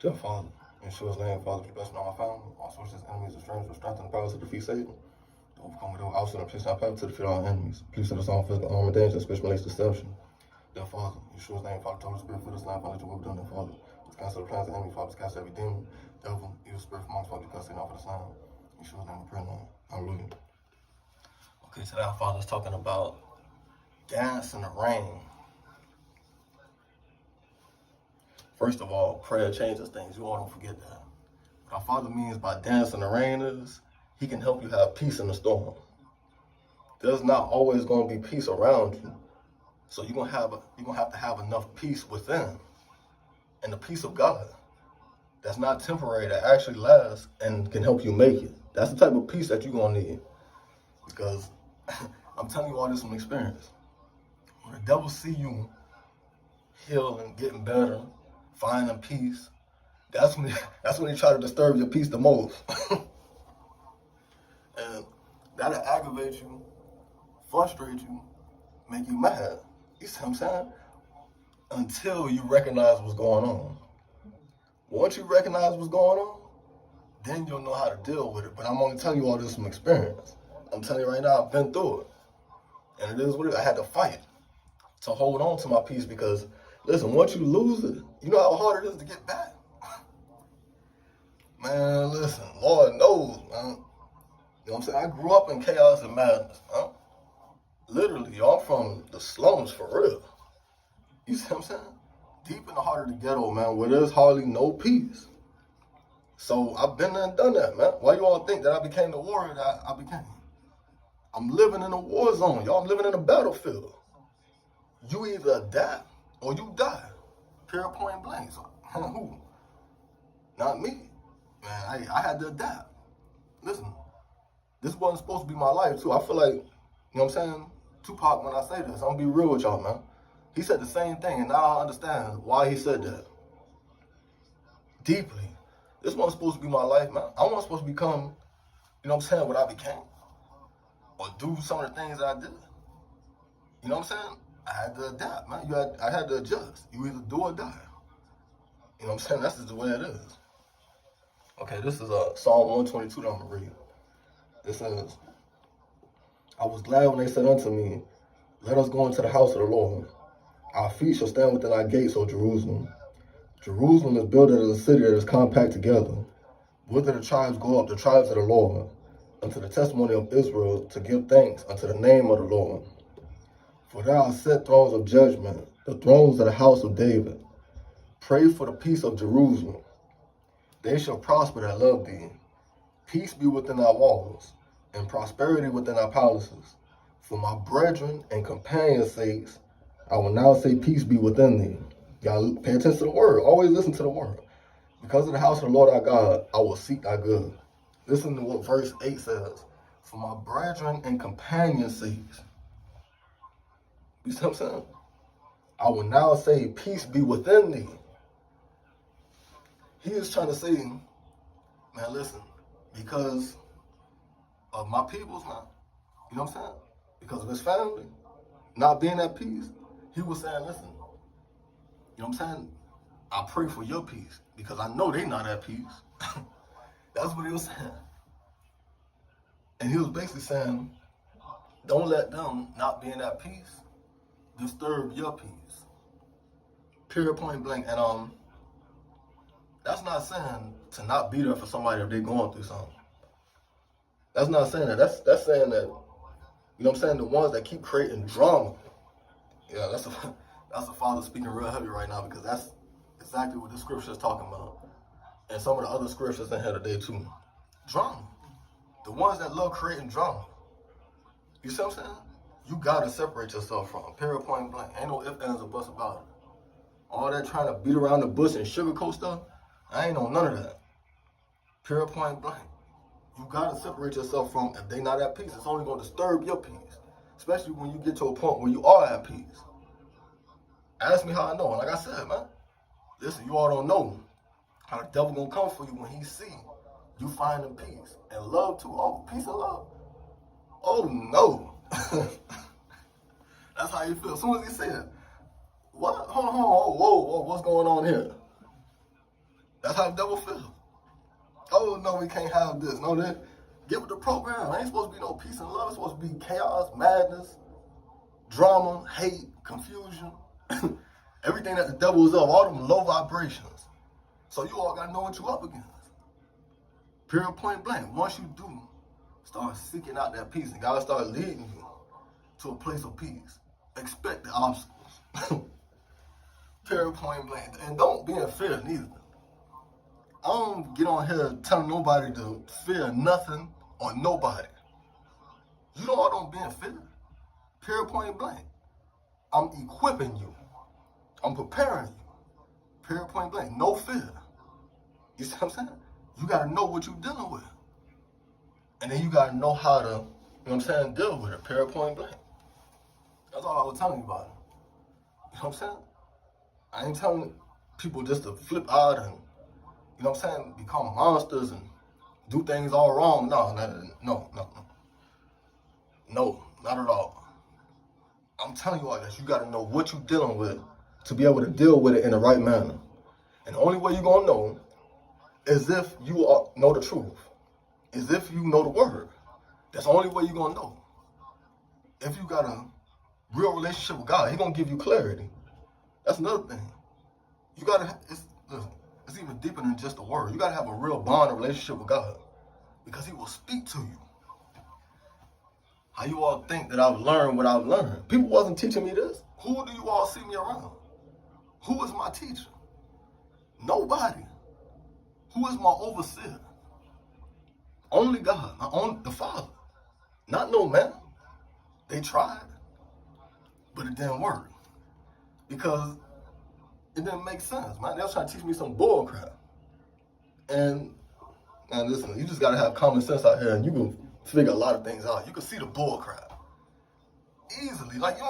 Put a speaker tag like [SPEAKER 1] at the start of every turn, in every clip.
[SPEAKER 1] Dear Father, in Yeshua's name, Father, be blessed in all my family, all sources, enemies, and strangers, with strength and power to defeat Satan, to overcome with all obstacle and position our path to defeat all enemies. Please set us all physical armor danger, especially malace deception. Dear Father, in Yeshua's name, Father, tell the Spirit, fill this line, Father, let your will be done, dear Father. Let's cancel the plans of the enemy, Father, let's cast every demon, devil, evil spirit from amongst, Father, because Satan off of this line. In Yeshua's name, we pray now. Hallelujah. Okay, today our Father's talking about dance in the rain. First of all, prayer changes things. You all don't forget that. What our Father means by dance in the rain is He can help you have peace in the storm. There's not always going to be peace around you, so you're gonna have to have enough peace within, and the peace of God that's not temporary, that actually lasts and can help you make it. That's the type of peace that you're gonna need, because I'm telling you all this from experience. When the devil see you healing, getting better, finding peace, that's when he try to disturb your peace the most. And that'll aggravate you, frustrate you, make you mad. You see what I'm saying? Until you recognize what's going on. Once you recognize what's going on, then you'll know how to deal with it. But I'm only telling you all this from experience. I'm telling you right now, I've been through it. And it is what it is. I had to fight to hold on to my peace because, listen, once you lose it, you know how hard it is to get back? Man, listen, Lord knows, man. You know what I'm saying? I grew up in chaos and madness, man. Literally, y'all, from the slums for real. You see what I'm saying? Deep in the heart of the ghetto, man, where there's hardly no peace. So I've been there and done that, man. Why you all think that I became the warrior that I became? I'm living in a war zone. Y'all, I'm living in a battlefield. You either adapt or you die. Period, point blank. So, who? Not me. Man, I had to adapt. Listen, this wasn't supposed to be my life, too. I feel like, you know what I'm saying? Tupac, when I say this, I'm going to be real with y'all, man. He said the same thing, and now I understand why he said that. Deeply. This wasn't supposed to be my life, man. I wasn't supposed to become, you know what I'm saying, what I became. Or do some of the things that I did. You know what I'm saying? I had to adapt, man. I had to adjust. You either do or die. You know what I'm saying? That's just the way it is. Okay, this is Psalm 122 that I'm going to read. It says, I was glad when they said unto me, let us go into the house of the Lord. Our feet shall stand within our gates, O Jerusalem. Jerusalem is built as a city that is compact together. Whither the tribes go up, the tribes of the Lord, unto the testimony of Israel, to give thanks unto the name of the Lord. For thou hast set thrones of judgment, the thrones of the house of David. Pray for the peace of Jerusalem. They shall prosper that love thee. Peace be within our walls, and prosperity within our palaces. For my brethren and companions' sakes, I will now say peace be within thee. Y'all pay attention to the word. Always listen to the word. Because of the house of the Lord our God, I will seek thy good. Listen to what verse 8 says. For my brethren and companions' sakes. You see what I'm saying? I will now say peace be within thee. He is trying to say, man, listen, because of my people's now, you know what I'm saying? Because of his family not being at peace, he was saying, listen, you know what I'm saying? I pray for your peace because I know they not at peace. That's what he was saying. And he was basically saying, don't let them not being at peace disturb your peace. Period, point blank. And that's not saying to not be there for somebody if they're going through something. That's not saying that. That's saying that, you know what I'm saying, the ones that keep creating drama. Yeah, that's a father speaking real heavy right now because that's exactly what the scripture is talking about. And some of the other scriptures in here today too. Drama. The ones that love creating drama. You see what I'm saying? You gotta separate yourself from them. Period, point blank. Ain't no ifs, ands, or buts about it. All that trying to beat around the bush and sugarcoat stuff, I ain't on none of that. Period, point blank. You gotta separate yourself from, if they not at peace, it's only gonna disturb your peace. Especially when you get to a point where you are at peace. Ask me how I know. And like I said, man, listen, you all don't know how the devil gonna come for you when he see you finding peace and love too. Oh, peace and love. Oh no. That's how you feel. As soon as he said, what? Hold on, whoa, what's going on here? That's how the devil feels. Oh, no, we can't have this. No, that. Get with the program. Ain't supposed to be no peace and love. It's supposed to be chaos, madness, drama, hate, confusion. Everything that the devil is of, all them low vibrations. So you all got to know what you're up against. Period, point blank. Once you do, start seeking out that peace, and God start leading you to a place of peace. Expect the obstacles. Period, point blank. And don't be in fear neither. I don't get on here telling nobody to fear nothing or nobody. You don't be in fear. Period, point blank. I'm equipping you. I'm preparing you. Period, point blank. No fear. You see what I'm saying? You got to know what you're dealing with. And then you got to know how to, you know what I'm saying, deal with it. Period, point blank. That's all I was telling you about it. You know what I'm saying? I ain't telling people just to flip out and, you know what I'm saying, become monsters and do things all wrong. No, not at all. I'm telling you all this. You got to know what you're dealing with to be able to deal with it in the right manner. And the only way you're going to know is if you know the truth. Is if you know the word. That's the only way you're going to know. If you got a real relationship with God, He's going to give you clarity. That's another thing. You got to, it's even deeper than just the word. You got to have a real bond, a relationship with God. Because He will speak to you. How you all think that I've learned what I've learned? People wasn't teaching me this. Who do you all see me around? Who is my teacher? Nobody. Who is my overseer? Only God, the Father. Not no man. They tried, but it didn't work. Because it didn't make sense, man. They was trying to teach me some bull crap. And listen, you just gotta have common sense out here and you can figure a lot of things out. You can see the bull crap easily. Like you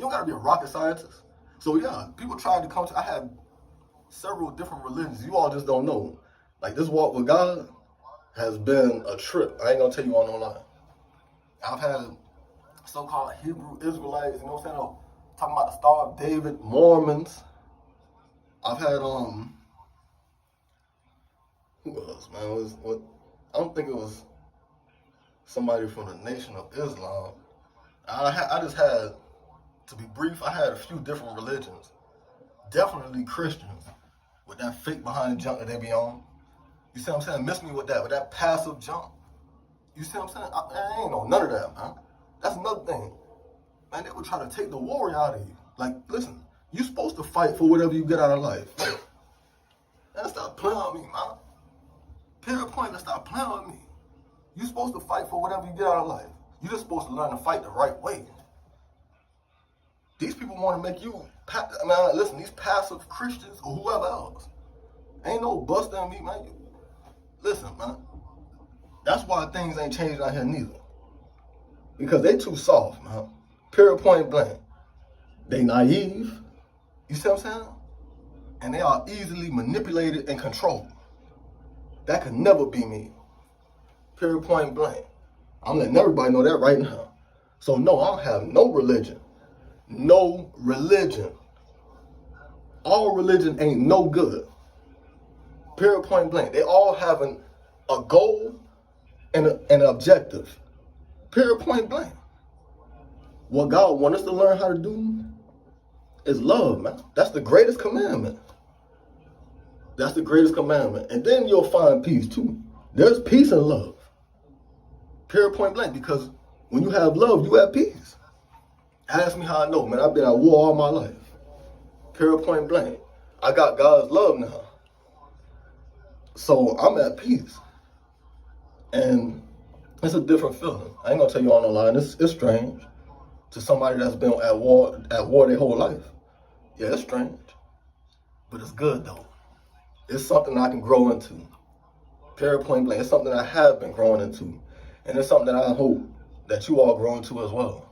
[SPEAKER 1] don't gotta be a rocket scientist. So yeah, people tried to come to, I had several different religions. You all just don't know. Like this walk with God has been a trip. I ain't gonna tell you all no lie. I've had so-called Hebrew Israelites, you know what I'm saying? Talking about the Star of David, Mormons. I've had who else, man? I don't think it was somebody from the Nation of Islam. I just had, to be brief, I had a few different religions. Definitely Christians with that fake behind the junk that they be on. You see what I'm saying? Miss me with that passive junk. You see what I'm saying? I ain't know none of that, man. That's another thing. Man, they would try to take the warrior out of you. Like, listen, you supposed to fight for whatever you get out of life. Man, stop playing with me, man. Period, point, let's stop playing with me. You supposed to fight for whatever you get out of life. You're just supposed to learn to fight the right way. These people want to make you, listen, these passive Christians or whoever else, ain't no busting on me, man. Listen, man. That's why things ain't changing out here neither. Because they too soft, man. Period, point blank. They naive. You see what I'm saying? And they are easily manipulated and controlled. That could never be me. Period, point blank. I'm letting everybody know that right now. So no, I don't have no religion. No religion. All religion ain't no good. Period, point blank. They all have a goal and an objective. Period, point blank. What God wants us to learn how to do is love, man. That's the greatest commandment. That's the greatest commandment. And then you'll find peace too. There's peace in love. Period, point blank. Because when you have love, you have peace. Ask me how I know, man. I've been at war all my life. Period, point blank. I got God's love now. So I'm at peace. And it's a different feeling. I ain't gonna tell you all no lie. It's strange to somebody that's been at war their whole life. Yeah, it's strange. But it's good though. It's something I can grow into. Period, point blank. It's something I have been growing into. And it's something that I hope that you all grow into as well.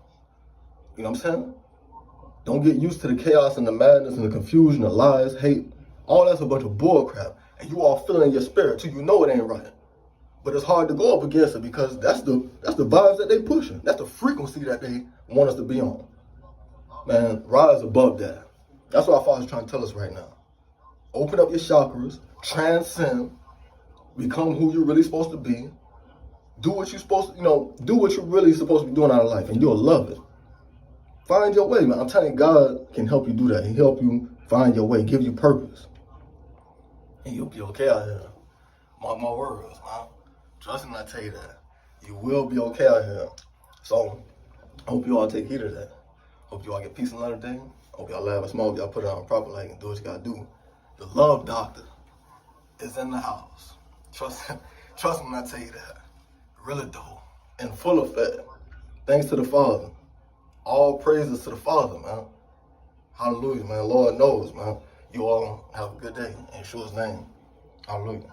[SPEAKER 1] You know what I'm saying? Don't get used to the chaos and the madness and the confusion, the lies, hate. All that's a bunch of bull crap. And you all feel in your spirit too. You know it ain't right. But it's hard to go up against it because that's the vibes that they pushing. That's the frequency that they want us to be on. Man, rise above that. That's what our Father's trying to tell us right now. Open up your chakras, transcend, become who you're really supposed to be. Do what you're supposed to, do what you're really supposed to be doing out of life, and you'll love it. Find your way, man. I'm telling you, God can help you do that. He'll help you find your way, give you purpose. And you'll be okay out here. Mark my words, man. Trust me when I tell you that. You will be okay out here. So, I hope you all take heed of that. Hope you all get peace and love today. Hope y'all laugh and smile. Hope y'all put it on proper like and do what you gotta do. The love doctor is in the house. Trust me when I tell you that. Really do. In full effect. Thanks to the Father. All praises to the Father, man. Hallelujah, man. Lord knows, man. You all have a good day. In Yeshua's name. Hallelujah.